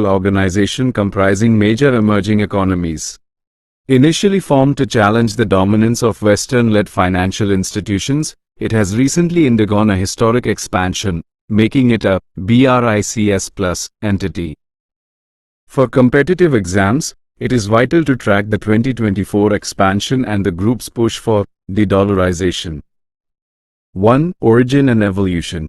organization comprising major emerging economies. Initially formed to challenge the dominance of Western-led financial institutions, it has recently undergone a historic expansion, making it a BRICS plus entity. For competitive exams, it is vital to track the 2024 expansion and the group's push for de-dollarization. 1. Origin and evolution.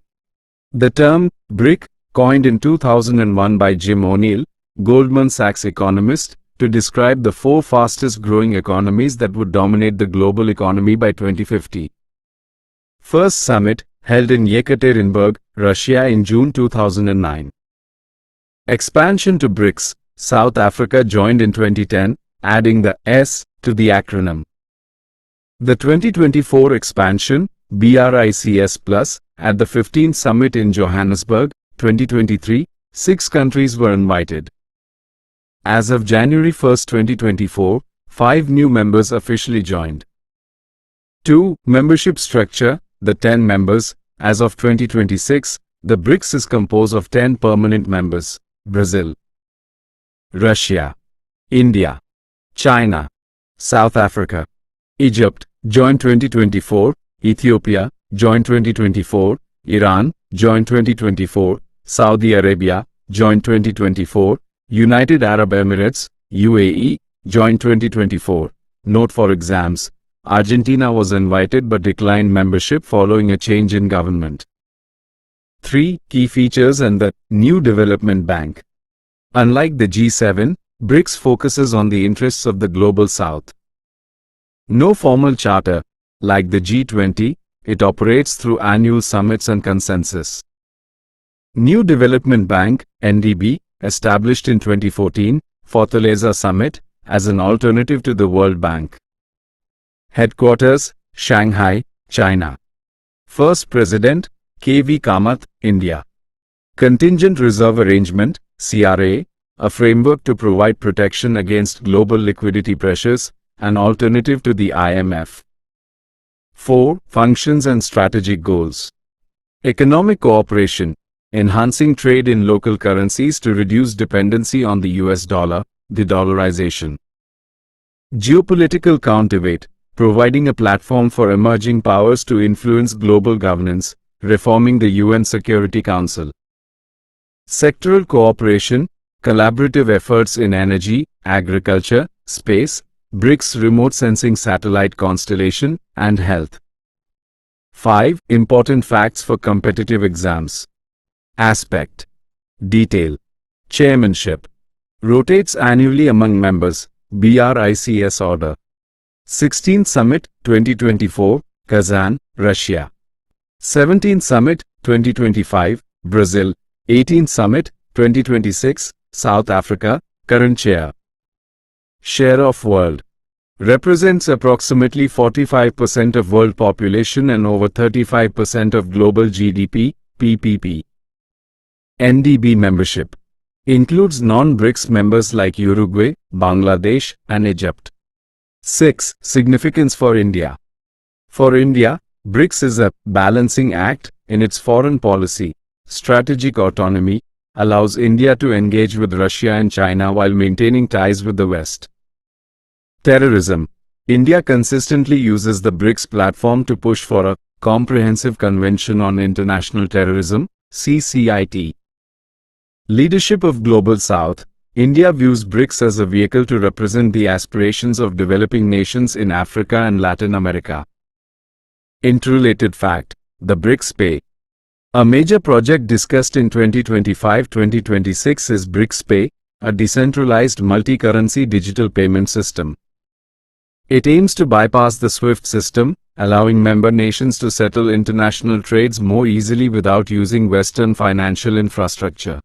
The term BRIC, coined in 2001 by Jim O'Neill, Goldman Sachs economist, to describe the 4 fastest growing economies that would dominate the global economy by 2050. First summit, held in Yekaterinburg, Russia in June 2009. Expansion to BRICS. South Africa joined in 2010, adding the S to the acronym. The 2024 expansion, BRICS+, at the 15th summit in Johannesburg, 2023, 6 countries were invited. As of January 1, 2024, 5 new members officially joined. 2. Membership structure. The 10 members. As of 2026, the BRICS is composed of 10 permanent members: Brazil, Russia, India, China, South Africa, Egypt, joined 2024, Ethiopia, joined 2024, Iran, joined 2024, Saudi Arabia, joined 2024, United Arab Emirates, UAE, joined 2024. Note for exams: Argentina was invited but declined membership following a change in government. 3. Key features and the new development bank. Unlike the G7, BRICS focuses on the interests of the Global South. No formal charter. Like the G20, it operates through annual summits and consensus. New Development Bank, NDB, established in 2014, Fortaleza Summit, as an alternative to the World Bank. Headquarters, Shanghai, China. First President, K.V. Kamath, India. Contingent Reserve Arrangement, CRA, a framework to provide protection against global liquidity pressures, an alternative to the IMF. 4. Functions and strategic goals. Economic cooperation, enhancing trade in local currencies to reduce dependency on the US dollar, de-dollarization. Geopolitical counterweight, providing a platform for emerging powers to influence global governance, reforming the UN Security Council. Sectoral cooperation, collaborative efforts in energy, agriculture, space, BRICS remote sensing satellite constellation, and health. 5. Important facts for competitive exams. Aspect. Detail. Chairmanship. Rotates annually among members, BRICS order. 16th Summit, 2024, Kazan, Russia. 17th Summit, 2025, Brazil. 18th Summit, 2026, South Africa, current chair. Share of world. Represents approximately 45% of world population and over 35% of global GDP, PPP. NDB membership. Includes non-BRICS members like Uruguay, Bangladesh, and Egypt. 6. Significance for India. For India, BRICS is a balancing act in its foreign policy. Strategic autonomy allows India to engage with Russia and China while maintaining ties with the West. Terrorism. India consistently uses the BRICS platform to push for a comprehensive convention on international terrorism, CCIT. Leadership of Global South. India views BRICS as a vehicle to represent the aspirations of developing nations in Africa and Latin America. Interrelated fact: the BRICS Pay. A major project discussed in 2025-2026 is BRICS Pay, a decentralized multi-currency digital payment system. It aims to bypass the SWIFT system, allowing member nations to settle international trades more easily without using Western financial infrastructure.